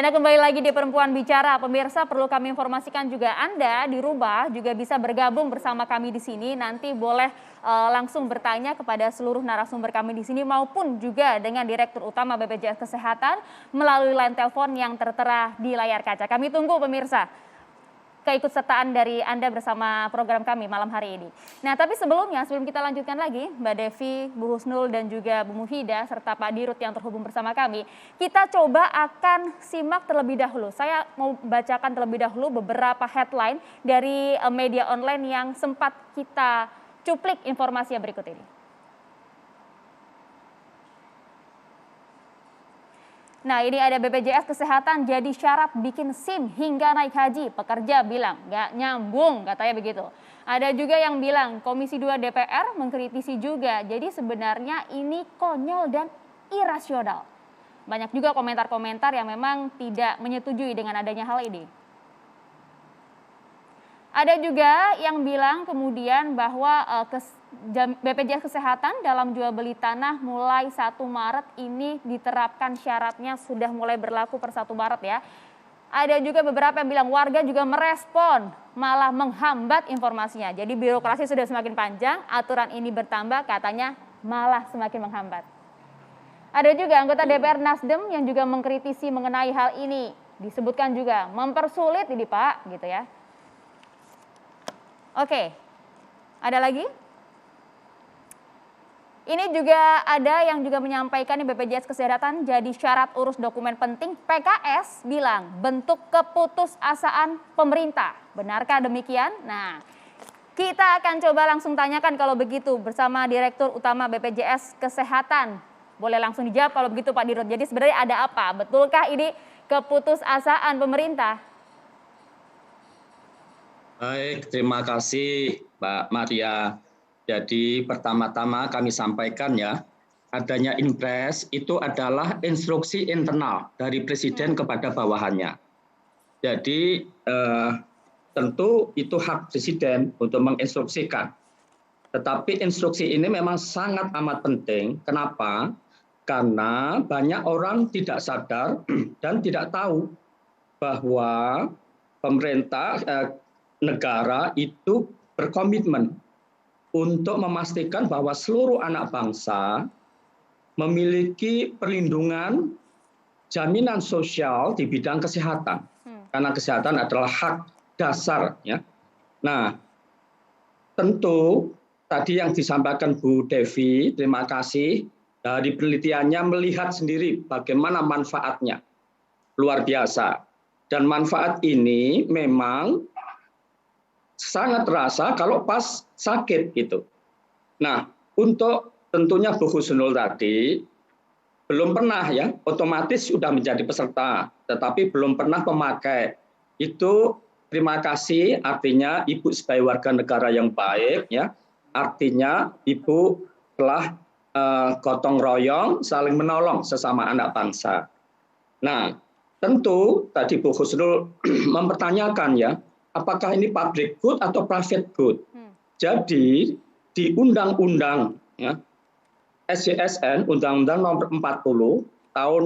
Ya, Anda kembali lagi di Perempuan Bicara. Pemirsa, perlu kami informasikan juga Anda di rumah juga bisa bergabung bersama kami di sini. Nanti boleh langsung bertanya kepada seluruh narasumber kami di sini maupun juga dengan Direktur Utama BPJS Kesehatan melalui line telepon yang tertera di layar kaca. Kami tunggu pemirsa keikutsertaan dari Anda bersama program kami malam hari ini. Nah, tapi sebelum kita lanjutkan lagi, Mbak Devi, Bu Husnul, dan juga Bu Muhida, serta Pak Dirut yang terhubung bersama kami, kita coba akan simak terlebih dahulu. Saya mau bacakan terlebih dahulu beberapa headline dari media online yang sempat kita cuplik informasinya berikut ini. Nah, ini ada BPJS Kesehatan jadi syarat bikin SIM hingga naik haji. Pekerja bilang nggak nyambung, katanya begitu. Ada juga yang bilang Komisi 2 DPR mengkritisi juga. Jadi sebenarnya ini konyol dan irasional. Banyak juga komentar-komentar yang memang tidak menyetujui dengan adanya hal ini. Ada juga yang bilang kemudian bahwa BPJS Kesehatan dalam jual beli tanah mulai 1 Maret ini diterapkan syaratnya sudah mulai berlaku per 1 Maret ya. Ada juga beberapa yang bilang warga juga merespon malah menghambat informasinya. Jadi birokrasi sudah semakin panjang, aturan ini bertambah katanya malah semakin menghambat. Ada juga anggota DPR Nasdem yang juga mengkritisi mengenai hal ini. Disebutkan juga mempersulit ini Pak gitu ya. Oke, ada lagi? Ini juga ada yang juga menyampaikan di BPJS Kesehatan jadi syarat urus dokumen penting. PKS bilang bentuk keputusasaan pemerintah. Benarkah demikian? Nah, kita akan coba langsung tanyakan kalau begitu bersama Direktur Utama BPJS Kesehatan. Boleh langsung dijawab kalau begitu Pak Dirut. Jadi sebenarnya ada apa? Betulkah ini keputusasaan pemerintah? Baik, terima kasih Mbak Maria. Jadi pertama-tama kami sampaikan ya, adanya impres itu adalah instruksi internal dari Presiden kepada bawahannya. Jadi tentu itu hak Presiden untuk menginstruksikan. Tetapi instruksi ini memang sangat amat penting. Kenapa? Karena banyak orang tidak sadar dan tidak tahu bahwa pemerintah negara itu berkomitmen untuk memastikan bahwa seluruh anak bangsa memiliki perlindungan jaminan sosial di bidang kesehatan. Karena kesehatan adalah hak dasar. Ya. Nah, tentu tadi yang disampaikan Bu Devi, terima kasih. Dari penelitiannya melihat sendiri bagaimana manfaatnya. Luar biasa. Dan manfaat ini memang sangat terasa kalau pas sakit gitu. Nah, untuk tentunya Bu Husnul tadi belum pernah ya, otomatis sudah menjadi peserta, tetapi belum pernah memakai. Itu terima kasih, artinya Ibu sebagai warga negara yang baik ya, artinya Ibu telah gotong royong saling menolong sesama anak bangsa. Nah, tentu tadi Bu Husnul mempertanyakan ya, apakah ini public good atau private good? Jadi di undang-undang ya, SJSN, Undang-Undang Nomor 40 tahun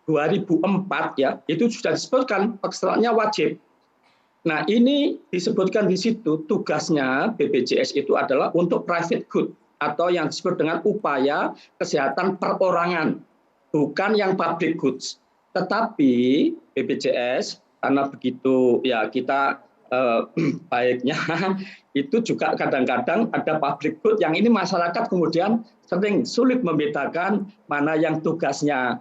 2004 ya, itu sudah disebutkan pesertanya wajib. Nah, ini disebutkan di situ tugasnya BPJS itu adalah untuk private good atau yang disebut dengan upaya kesehatan perorangan, bukan yang public goods. Tetapi BPJS karena begitu ya kita baiknya itu juga kadang-kadang ada public good yang ini masyarakat kemudian sering sulit membedakan mana yang tugasnya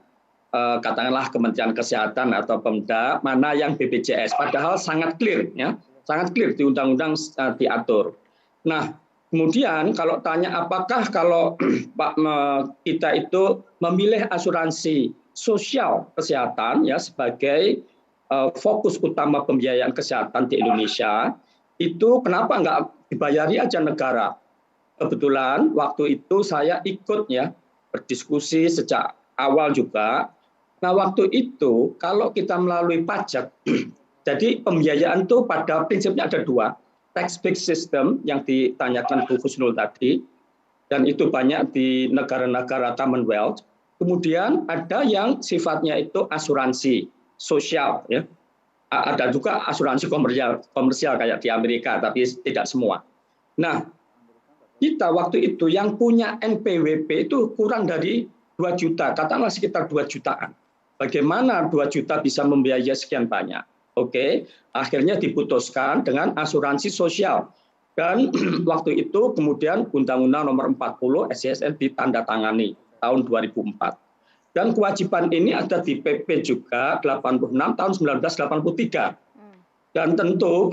katakanlah Kementerian Kesehatan atau Pemda, mana yang BPJS. Padahal sangat clear ya, sangat clear di undang-undang diatur. Nah, kemudian kalau tanya apakah kalau Pak kita itu memilih asuransi sosial kesehatan ya sebagai fokus utama pembiayaan kesehatan di Indonesia, itu kenapa nggak dibayari aja negara? Kebetulan waktu itu saya ikut ya berdiskusi sejak awal juga. Nah waktu itu kalau kita melalui pajak, jadi pembiayaan itu pada prinsipnya ada dua, tax based system yang ditanyakan Bu Husnul tadi, dan itu banyak di negara-negara Commonwealth. Kemudian ada yang sifatnya itu asuransi. sosial ya. Ada juga asuransi komersial kayak di Amerika, tapi tidak semua. Nah, kita waktu itu yang punya NPWP itu kurang dari 2 juta, katakanlah sekitar 2 jutaan. Bagaimana 2 juta bisa membiayai sekian banyak? Oke, akhirnya diputuskan dengan asuransi sosial. Dan waktu itu kemudian Undang-Undang Nomor 40 SJSN ditandatangani tahun 2004. Dan kewajiban ini ada di PP juga 86 tahun 1983. Dan tentu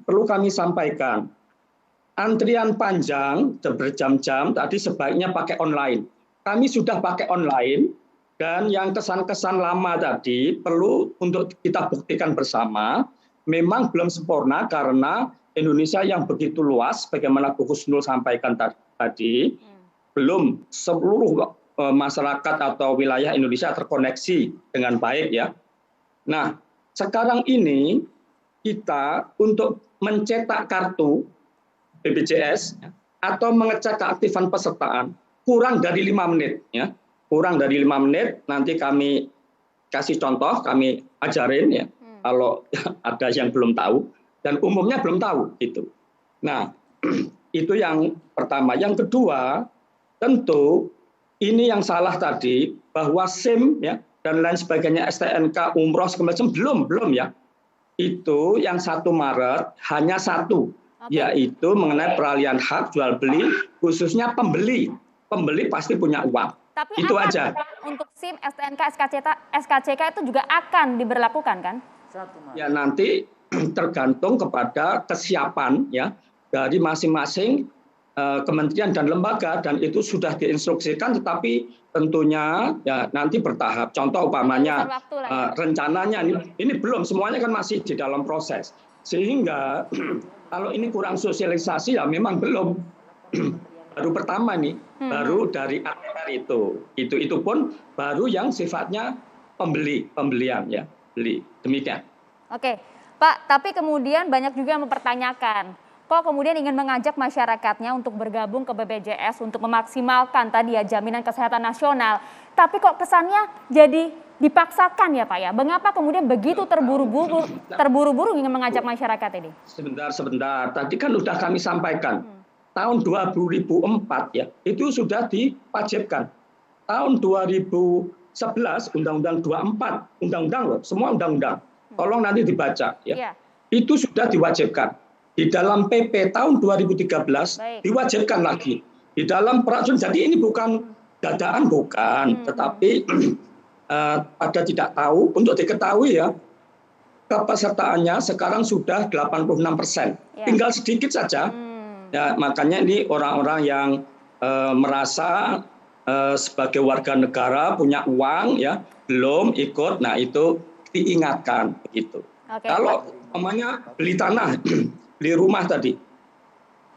perlu kami sampaikan, antrian panjang berjam-jam tadi sebaiknya pakai online. Kami sudah pakai online dan yang kesan-kesan lama tadi perlu untuk kita buktikan bersama, memang belum sempurna karena Indonesia yang begitu luas, bagaimana Bu Husnul sampaikan tadi, belum seluruh masyarakat atau wilayah Indonesia terkoneksi dengan baik ya. Nah, sekarang ini kita untuk mencetak kartu BPJS atau mengecek keaktifan pesertaan kurang dari 5 menit ya. Kurang dari 5 menit, nanti kami kasih contoh, kami ajarin ya. Kalau ada yang belum tahu dan umumnya belum tahu gitu. Nah, itu yang pertama. Yang kedua, tentu ini yang salah tadi bahwa SIM ya dan lain sebagainya STNK umroh segala macam belum ya. Itu yang 1 Maret hanya satu, yaitu mengenai peralihan hak jual beli khususnya pembeli. Pembeli pasti punya uang. Tapi itu aja. Untuk SIM, STNK, SKCK itu juga akan diberlakukan kan? Ya nanti tergantung kepada kesiapan ya dari masing-masing kementerian dan lembaga dan itu sudah diinstruksikan tetapi tentunya ya nanti bertahap. Contoh umpamanya rencananya ini belum, semuanya kan masih di dalam proses. Sehingga kalau ini kurang sosialisasi ya memang belum. Baru pertama nih, baru dari ATR itu pun baru yang sifatnya pembelian ya, beli. Demikian. Oke, Pak, tapi kemudian banyak juga yang mempertanyakan kok kemudian ingin mengajak masyarakatnya untuk bergabung ke BPJS untuk memaksimalkan tadi ya jaminan kesehatan nasional. Tapi kok kesannya jadi dipaksakan ya Pak ya? Mengapa kemudian begitu terburu-buru ingin mengajak masyarakat ini? Sebentar. Tadi kan sudah kami sampaikan. Tahun 2004 ya, itu sudah diwajibkan. Tahun 2011 Undang-Undang 24, undang-undang loh, semua undang-undang. Tolong nanti dibaca ya. Itu sudah diwajibkan. Di dalam PP tahun 2013 diwajibkan lagi. Di dalam peraturan, jadi ini bukan dadaan bukan, tetapi pada tidak tahu, untuk diketahui ya, kepesertaannya sekarang sudah 86%. Tinggal sedikit saja. Ya, makanya ini orang-orang yang merasa sebagai warga negara punya uang ya, belum ikut, nah itu diingatkan begitu. Kalau namanya beli tanah, beli rumah tadi,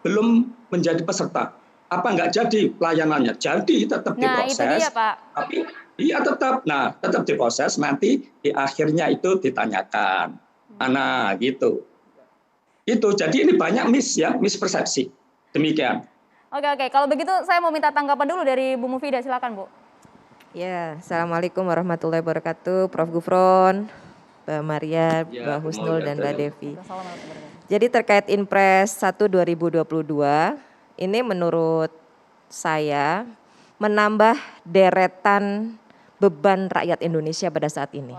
belum menjadi peserta, apa nggak jadi pelayanannya? Jadi tetap diproses. Itu dia, Pak. Tapi iya tetap diproses. Nanti di akhirnya itu ditanyakan. Nah, gitu. Itu jadi ini banyak mispersepsi. Demikian. Oke. Kalau begitu saya mau minta tanggapan dulu dari Bu Mufidah, silakan Bu. Ya, Assalamualaikum warahmatullahi wabarakatuh, Prof. Gufron, Mbak Maria, Mbak Husnul, dan Mbak Devi. Jadi terkait Inpres 1 2022, ini menurut saya menambah deretan beban rakyat Indonesia pada saat ini.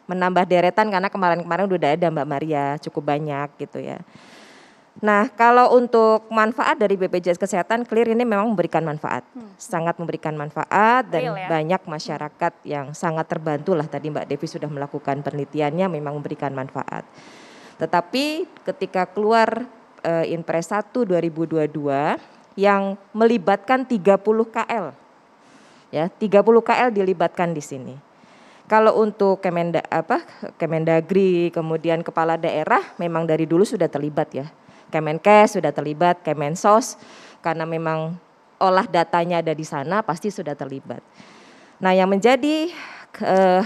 Menambah deretan karena kemarin-kemarin udah ada Mbak Maria cukup banyak gitu ya. Nah, kalau untuk manfaat dari BPJS Kesehatan, clear ini memang memberikan manfaat. Sangat memberikan manfaat dan banyak masyarakat yang sangat terbantu lah, tadi Mbak Devi sudah melakukan penelitiannya, memang memberikan manfaat. Tetapi ketika keluar Inpres 1 2022 yang melibatkan 30 KL. Ya, 30 KL dilibatkan di sini. Kalau untuk Kemendagri, kemudian kepala daerah memang dari dulu sudah terlibat ya. Kemenkes sudah terlibat, Kemensos, karena memang olah datanya ada di sana pasti sudah terlibat. Nah, yang menjadi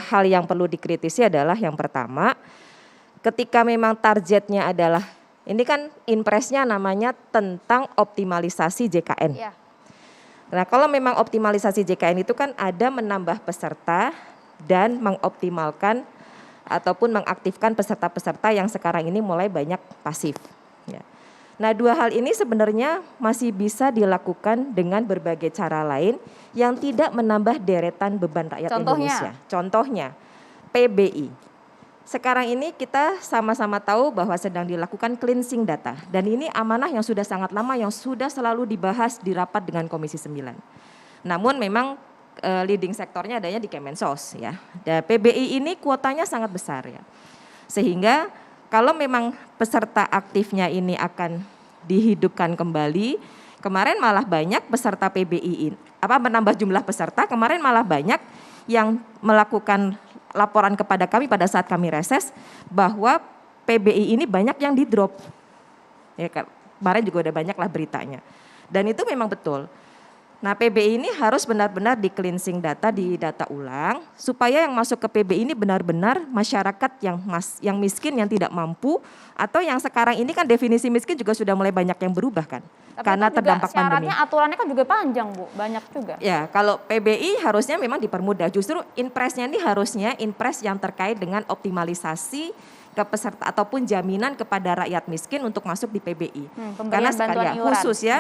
hal yang perlu dikritisi adalah yang pertama, ketika memang targetnya adalah, ini kan Inpresnya namanya tentang optimalisasi JKN. Ya. Nah, kalau memang optimalisasi JKN itu kan ada menambah peserta dan mengoptimalkan ataupun mengaktifkan peserta-peserta yang sekarang ini mulai banyak pasif. Ya. Nah, dua hal ini sebenarnya masih bisa dilakukan dengan berbagai cara lain yang tidak menambah deretan beban rakyat Indonesia. Contohnya, PBI. Sekarang ini kita sama-sama tahu bahwa sedang dilakukan cleansing data. Dan ini amanah yang sudah sangat lama, yang sudah selalu dibahas di rapat dengan Komisi 9. Namun memang leading sektornya adanya di Kemensos ya. Dan PBI ini kuotanya sangat besar ya. Sehingga kalau memang peserta aktifnya ini akan dihidupkan kembali, kemarin malah banyak peserta PBI menambah jumlah peserta, kemarin malah banyak yang melakukan laporan kepada kami pada saat kami reses bahwa PBI ini banyak yang di drop. Ya, kemarin juga udah banyak lah beritanya. Dan itu memang betul. Nah, PBI ini harus benar-benar di cleansing data, di data ulang supaya yang masuk ke PBI ini benar-benar masyarakat yang miskin, yang tidak mampu, atau yang sekarang ini kan definisi miskin juga sudah mulai banyak yang berubah kan. Tapi karena terdampak pandemi. Syaratnya, aturannya kan juga panjang Bu, banyak juga. Ya, kalau PBI harusnya memang dipermudah. Justru inpresnya ini harusnya impres yang terkait dengan optimalisasi ke peserta ataupun jaminan kepada rakyat miskin untuk masuk di PBI. Karena sekali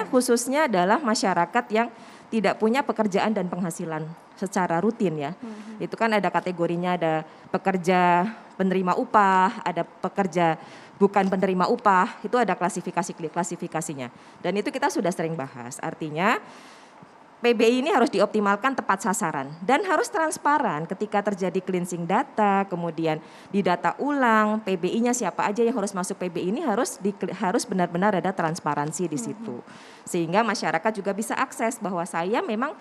khususnya adalah masyarakat yang tidak punya pekerjaan dan penghasilan secara rutin ya. Itu kan ada kategorinya, ada pekerja penerima upah, ada pekerja bukan penerima upah, itu ada klasifikasinya. Dan itu kita sudah sering bahas. Artinya PBI ini harus dioptimalkan tepat sasaran dan harus transparan ketika terjadi cleansing data, kemudian di data ulang, PBI-nya siapa aja yang harus masuk PBI ini harus benar-benar ada transparansi di situ. Sehingga masyarakat juga bisa akses bahwa saya memang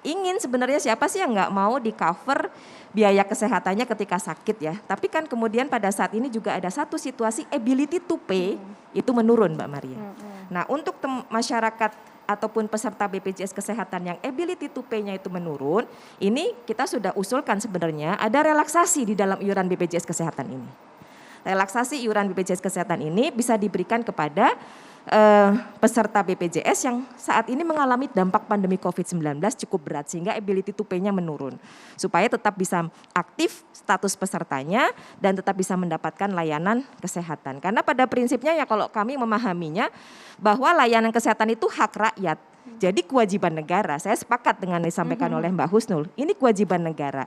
ingin sebenarnya siapa sih yang nggak mau di cover biaya kesehatannya ketika sakit ya. Tapi kan kemudian pada saat ini juga ada satu situasi ability to pay itu menurun Mbak Maria. Nah untuk masyarakat ataupun peserta BPJS Kesehatan yang ability to pay-nya itu menurun, ini kita sudah usulkan sebenarnya ada relaksasi di dalam iuran BPJS Kesehatan ini. Relaksasi iuran BPJS Kesehatan ini bisa diberikan kepada peserta BPJS yang saat ini mengalami dampak pandemi COVID-19 cukup berat sehingga ability to pay-nya menurun. Supaya tetap bisa aktif status pesertanya dan tetap bisa mendapatkan layanan kesehatan. Karena pada prinsipnya ya kalau kami memahaminya bahwa layanan kesehatan itu hak rakyat. Jadi kewajiban negara, saya sepakat dengan yang disampaikan oleh Mbak Husnul, ini kewajiban negara.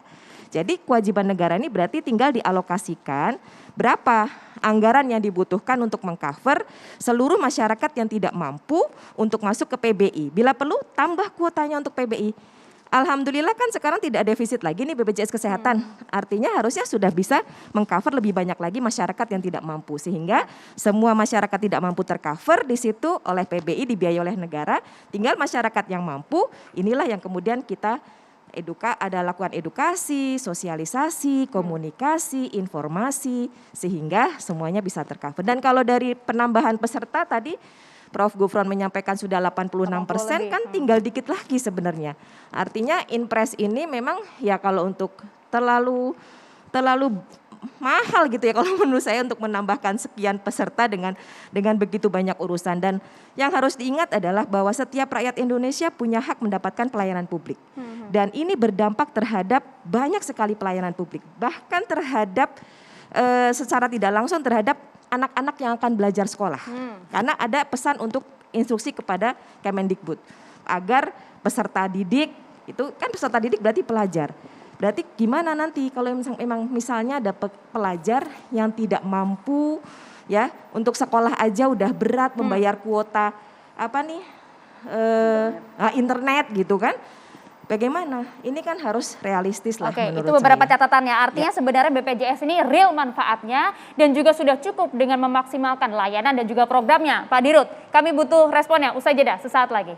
Jadi kewajiban negara ini berarti tinggal dialokasikan berapa anggaran yang dibutuhkan untuk mengcover seluruh masyarakat yang tidak mampu untuk masuk ke PBI. Bila perlu tambah kuotanya untuk PBI. Alhamdulillah kan sekarang tidak defisit lagi nih BPJS Kesehatan. Artinya harusnya sudah bisa mengcover lebih banyak lagi masyarakat yang tidak mampu. Sehingga semua masyarakat tidak mampu tercover di situ oleh PBI dibiayai oleh negara. Tinggal masyarakat yang mampu inilah yang kemudian kita lakukan edukasi, sosialisasi, komunikasi, informasi sehingga semuanya bisa tercover. Dan kalau dari penambahan peserta tadi Prof. Gufron menyampaikan sudah 86%, kan tinggal dikit lagi sebenarnya. Artinya inpres ini memang ya kalau untuk terlalu mahal gitu ya kalau menurut saya untuk menambahkan sekian peserta dengan begitu banyak urusan. Dan yang harus diingat adalah bahwa setiap rakyat Indonesia punya hak mendapatkan pelayanan publik. Dan ini berdampak terhadap banyak sekali pelayanan publik. Bahkan terhadap secara tidak langsung terhadap anak-anak yang akan belajar sekolah. Karena ada pesan untuk instruksi kepada Kemendikbud agar peserta didik, itu kan peserta didik berarti pelajar. Berarti gimana nanti kalau memang misalnya ada pelajar yang tidak mampu ya untuk sekolah aja udah berat membayar kuota internet gitu kan. Bagaimana? Ini kan harus realistis lah menurut itu beberapa saya. catatannya. Artinya sebenarnya BPJS ini real manfaatnya dan juga sudah cukup dengan memaksimalkan layanan dan juga programnya. Pak Dirut, kami butuh responnya. Usai jeda sesaat lagi.